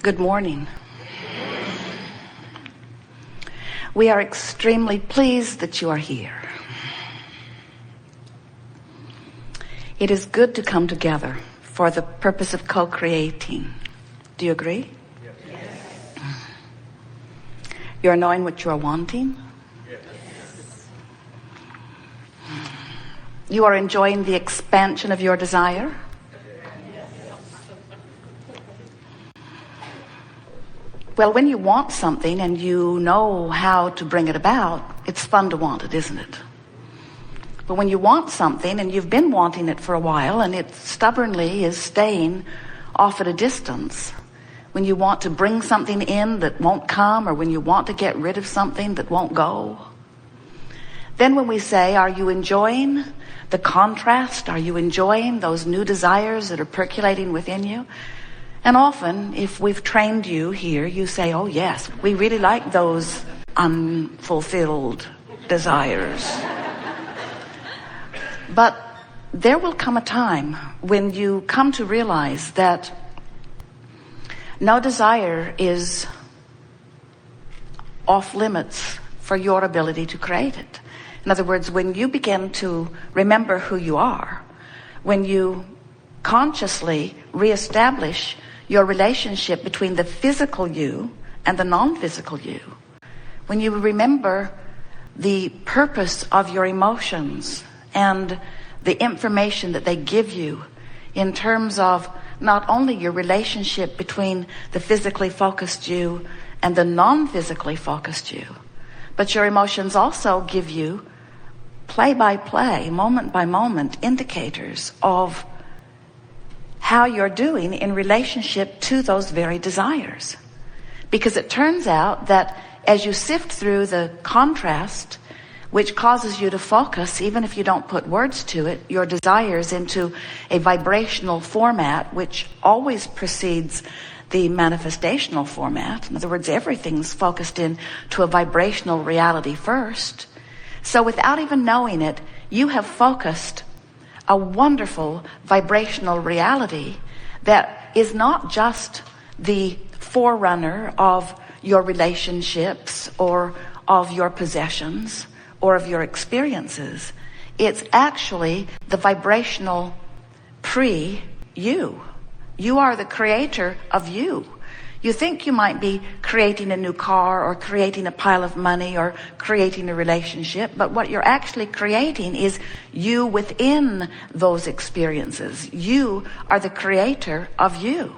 Good morning. We are extremely pleased that you are here. It is good to come together for the purpose of co-creating. Do you agree? Yes. You are knowing what you are wanting? Yes. You are enjoying the expansion of your desire? Well, when you want something and you know how to bring it about, it's fun to want it, isn't it? But when you want something and you've been wanting it for a while and it stubbornly is staying off at a distance, when you want to bring something in that won't come, or when you want to get rid of something that won't go, then when we say, are you enjoying the contrast? Are you enjoying those new desires that are percolating within you? And often, if we've trained you here, you say, oh yes, we really like those unfulfilled desires. But there will come a time when you come to realize that no desire is off limits for your ability to create it. In other words, when you begin to remember who you are, when you consciously reestablish your relationship between the physical you and the non-physical you, when you remember the purpose of your emotions and the information that they give you in terms of not only your relationship between the physically focused you and the non-physically focused you, but your emotions also give you play by play, moment by moment indicators of how you're doing in relationship to those very desires. Because it turns out that as you sift through the contrast, which causes you to focus, even if you don't put words to it, your desires into a vibrational format, which always precedes the manifestational format. In other words, everything's focused into a vibrational reality first. So without even knowing it, you have focused a wonderful vibrational reality that is not just the forerunner of your relationships or of your possessions or of your experiences. It's actually the vibrational pre-you. You are the creator of you. You think you might be creating a new car or creating a pile of money or creating a relationship, but what you're actually creating is you within those experiences. You are the creator of you.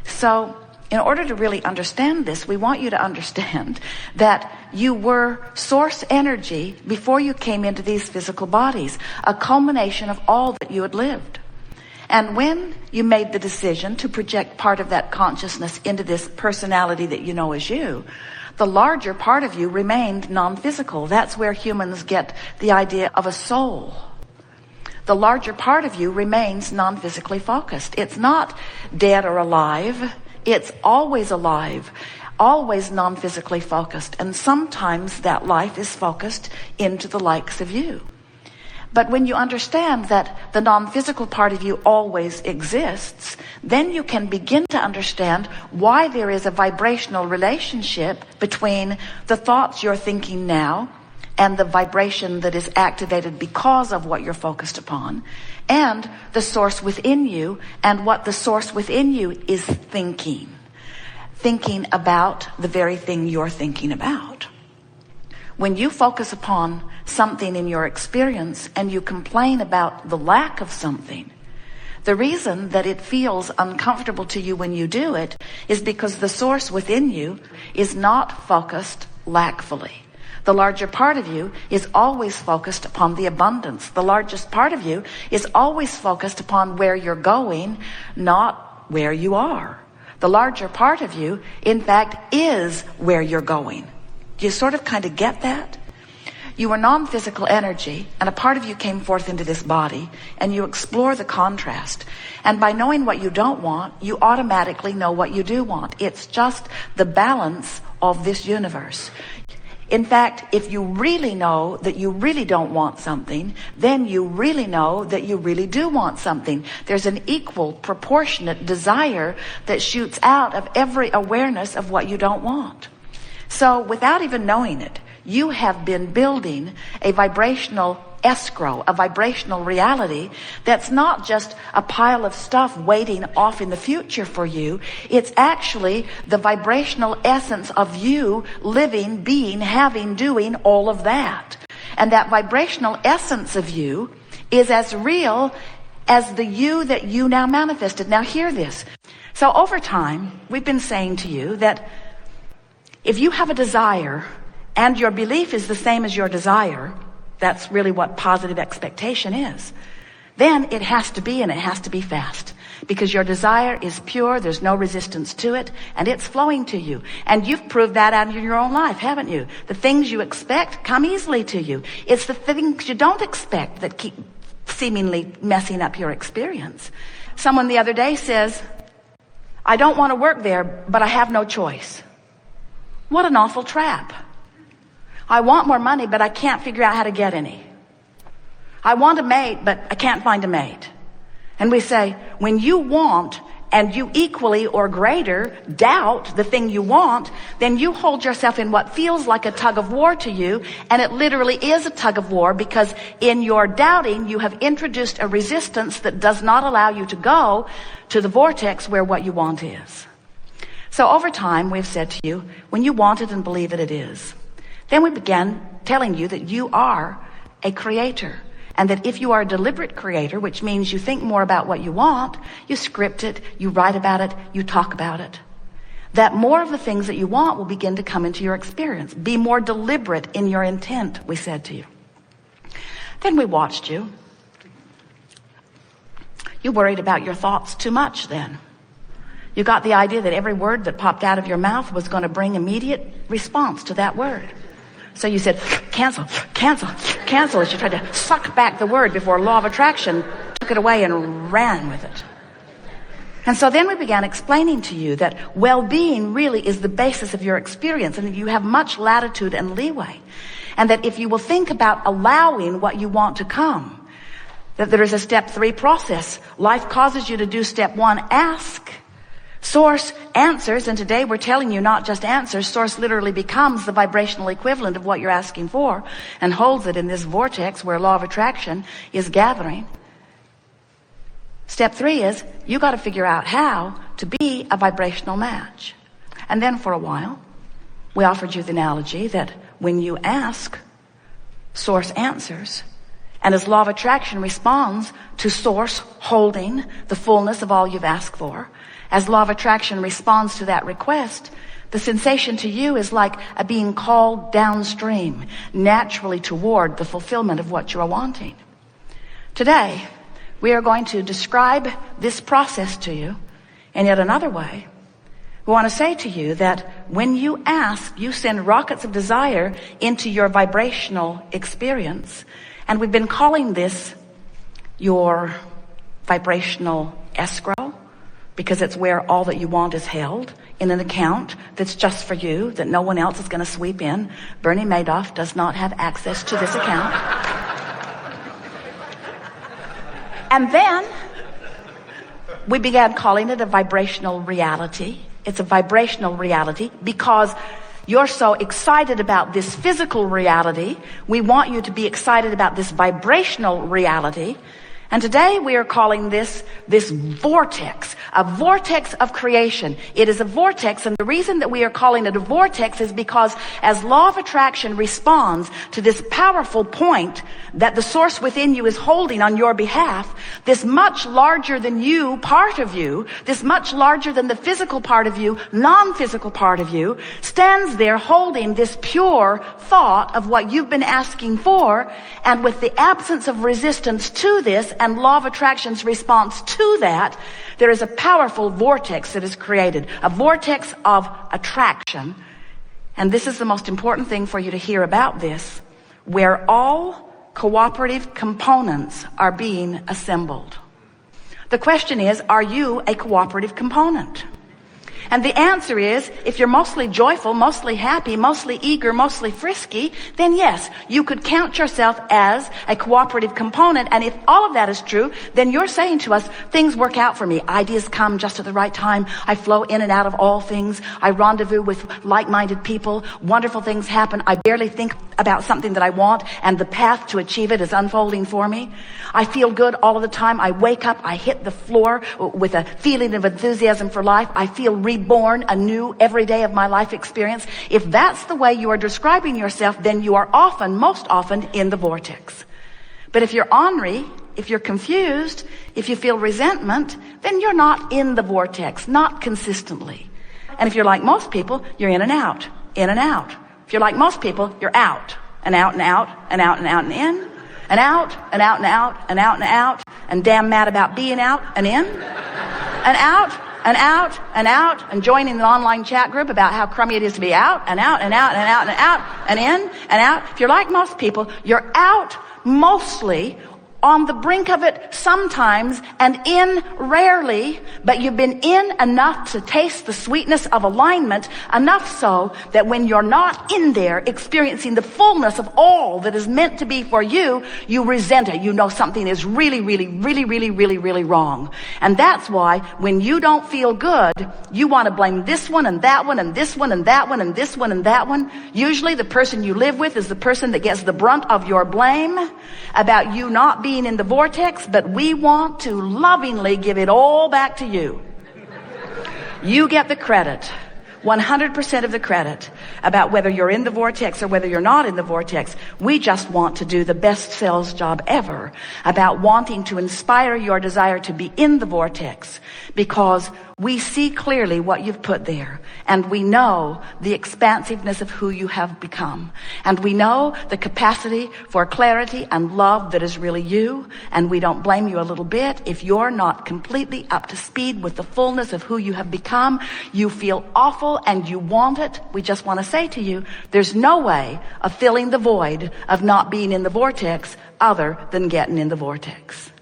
So in order to really understand this, we want you to understand that you were source energy before you came into these physical bodies, a culmination of all that you had lived. And when you made the decision to project part of that consciousness into this personality that you know as you, the larger part of you remained non-physical. That's where humans get the idea of a soul. The larger part of you remains non-physically focused. It's not dead or alive. It's always alive, always non-physically focused. And sometimes that life is focused into the likes of you. But when you understand that the non-physical part of you always exists, then you can begin to understand why there is a vibrational relationship between the thoughts you're thinking now and the vibration that is activated because of what you're focused upon, and the source within you and what the source within you is thinking about the very thing you're thinking about. When you focus upon something in your experience and you complain about the lack of something, the reason that it feels uncomfortable to you when you do it is because the source within you is not focused lackfully. The larger part of you is always focused upon the abundance. The largest part of you is always focused upon where you're going, not where you are. The larger part of you, in fact, is where you're going. Do you sort of kind of get that? You are non-physical energy, and a part of you came forth into this body, and you explore the contrast. And by knowing what you don't want, you automatically know what you do want. It's just the balance of this universe. In fact, if you really know that you really don't want something, then you really know that you really do want something. There's an equal, proportionate desire that shoots out of every awareness of what you don't want. So without even knowing it, you have been building a vibrational escrow, a vibrational reality that's not just a pile of stuff waiting off in the future for you. It's actually the vibrational essence of you living, being, having, doing all of that. And that vibrational essence of you is as real as the you that you now manifested. Now hear this. So over time, we've been saying to you that if you have a desire and your belief is the same as your desire, that's really what positive expectation is, then it has to be, and it has to be fast. Because your desire is pure, there's no resistance to it, and it's flowing to you. And you've proved that out in your own life, haven't you? The things you expect come easily to you. It's the things you don't expect that keep seemingly messing up your experience. Someone the other day says, I don't want to work there, but I have no choice. What an awful trap. I want more money, but I can't figure out how to get any. I want a mate, but I can't find a mate. And we say, when you want and you equally or greater doubt the thing you want, then you hold yourself in what feels like a tug of war to you, and it literally is a tug of war, because in your doubting you have introduced a resistance that does not allow you to go to the vortex where what you want is. So over time we've said to you, when you want it and believe it, it is. Then we began telling you that you are a creator, and that if you are a deliberate creator, which means you think more about what you want, you script it, you write about it, you talk about it, that more of the things that you want will begin to come into your experience. Be more deliberate in your intent, we said to you. Then we watched you. You worried about your thoughts too much then. You got the idea that every word that popped out of your mouth was going to bring immediate response to that word. So you said, cancel, cancel, cancel, as you tried to suck back the word before law of attraction took it away and ran with it. And so then we began explaining to you that well-being really is the basis of your experience, and that you have much latitude and leeway. And that if you will think about allowing what you want to come, that there is a step 3 process. Life causes you to do step 1, ask. Source answers, and today we're telling you not just answers. Source literally becomes the vibrational equivalent of what you're asking for and holds it in this vortex where law of attraction is gathering. Step 3 is you got to figure out how to be a vibrational match. And then for a while, we offered you the analogy that when you ask, Source answers. And as law of attraction responds to Source holding the fullness of all you've asked for, as law of attraction responds to that request, the sensation to you is like a being called downstream, naturally toward the fulfillment of what you are wanting. Today, we are going to describe this process to you in yet another way. We want to say to you that when you ask, you send rockets of desire into your vibrational experience. And we've been calling this your vibrational escrow, because it's where all that you want is held in an account that's just for you, that no one else is going to sweep in. Bernie Madoff does not have access to this account. And then we began calling it a vibrational reality. It's a vibrational reality because you're so excited about this physical reality. We want you to be excited about this vibrational reality. And today we are calling this vortex, a vortex of creation. It is a vortex, and the reason that we are calling it a vortex is because as law of attraction responds to this powerful point that the source within you is holding on your behalf, this much larger than you part of you, this much larger than the physical part of you, non-physical part of you, stands there holding this pure thought of what you've been asking for, and with the absence of resistance to this and law of attraction's response to that, there is a powerful vortex that is created, a vortex of attraction. And this is the most important thing for you to hear about this, where all cooperative components are being assembled. The question is, are you a cooperative component? And the answer is, if you're mostly joyful, mostly happy, mostly eager, mostly frisky, then yes, you could count yourself as a cooperative component. And if all of that is true, then you're saying to us, things work out for me. Ideas come just at the right time. I flow in and out of all things. I rendezvous with like-minded people. Wonderful things happen. I barely think about something that I want, and the path to achieve it is unfolding for me. I feel good all of the time. I wake up, I hit the floor with a feeling of enthusiasm for life. I feel reborn anew every day of my life experience. If that's the way you are describing yourself, then you are often, most often, in the vortex. But if you're ornery, if you're confused, if you feel resentment, then you're not in the vortex, not consistently. And if you're like most people, you're in and out, in and out. If you're like most people, you're out, and out, and out, and out, and out, and in, and out, and out, and out, and out, and out, and damn mad about being out, and in, and out, and out, and out, and joining the online chat group about how crummy it is to be out, and out, and out, and out, and out, and in, and out. If you're like most people, you're out mostly, on the brink of it sometimes, and in rarely, but you've been in enough to taste the sweetness of alignment, enough so that when you're not in there experiencing the fullness of all that is meant to be for you, you resent it. You know something is really, really, really, really, really, really wrong. And that's why when you don't feel good, you want to blame this one and that one and this one and that one and this one and that one. Usually the person you live with is the person that gets the brunt of your blame about you not being in the vortex, but we want to lovingly give it all back to you. You get the credit, 100% of the credit, about whether you're in the vortex or whether you're not in the vortex. We just want to do the best sales job ever about wanting to inspire your desire to be in the vortex, because we see clearly what you've put there, and we know the expansiveness of who you have become, and we know the capacity for clarity and love that is really you, and we don't blame you a little bit if you're not completely up to speed with the fullness of who you have become. You feel awful and you want it. We just want to say to you, there's no way of filling the void of not being in the vortex other than getting in the vortex.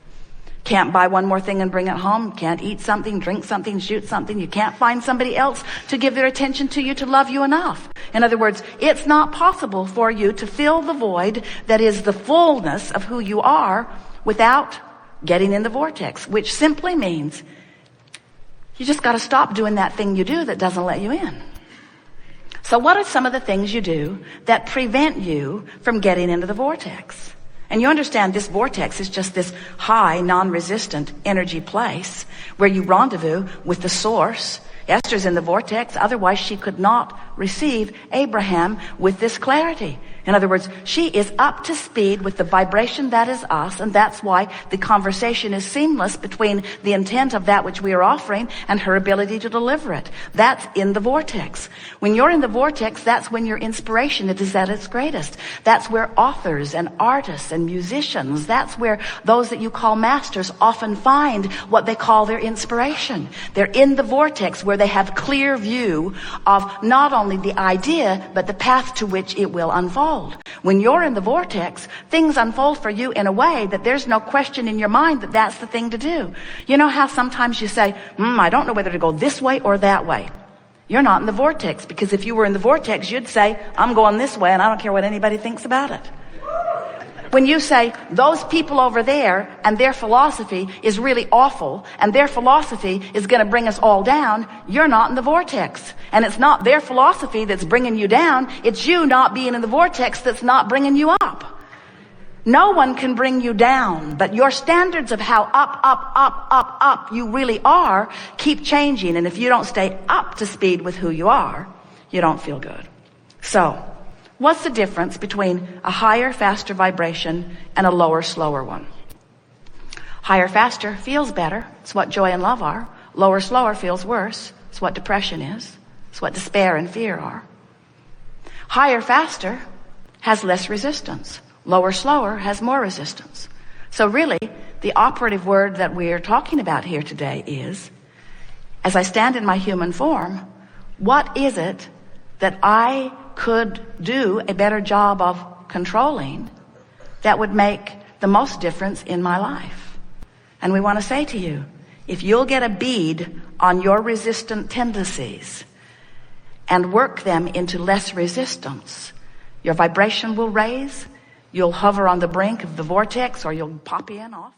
Can't buy one more thing and bring it home. Can't eat something, drink something, shoot something. You can't find somebody else to give their attention to you, to love you enough. In other words, it's not possible for you to fill the void that is the fullness of who you are without getting in the vortex, which simply means you just got to stop doing that thing you do that doesn't let you in. So what are some of the things you do that prevent you from getting into the vortex? And you understand this vortex is just this high, non-resistant energy place where you rendezvous with the source. Esther's in the vortex, otherwise she could not receive Abraham with this clarity. In other words, she is up to speed with the vibration that is us, and that's why the conversation is seamless between the intent of that which we are offering and her ability to deliver it. That's in the vortex. When you're in the vortex, that's when your inspiration is at its greatest. That's where authors and artists and musicians, that's where those that you call masters often find what they call their inspiration. They're in the vortex where they have clear view of not only the idea, but the path to which it will unfold. When you're in the vortex, things unfold for you in a way that there's no question in your mind that that's the thing to do. You know how sometimes you say, I don't know whether to go this way or that way. You're not in the vortex, because if you were in the vortex, you'd say, I'm going this way and I don't care what anybody thinks about it. When you say, those people over there and their philosophy is really awful and their philosophy is going to bring us all down, you're not in the vortex. And it's not their philosophy that's bringing you down. It's you not being in the vortex that's not bringing you up. No one can bring you down, but your standards of how up you really are keep changing. And if you don't stay up to speed with who you are, you don't feel good. So, what's the difference between a higher, faster vibration and a lower, slower one? Higher, faster feels better. It's what joy and love are. Lower, slower feels worse. It's what depression is. It's what despair and fear are. Higher, faster has less resistance. Lower, slower has more resistance. So really, the operative word that we are talking about here today is, as I stand in my human form, what is it that I could do a better job of controlling that would make the most difference in my life? And we want to say to you, If you'll get a bead on your resistant tendencies and work them into less resistance, your vibration will raise. You'll hover on the brink of the vortex, or you'll pop in off.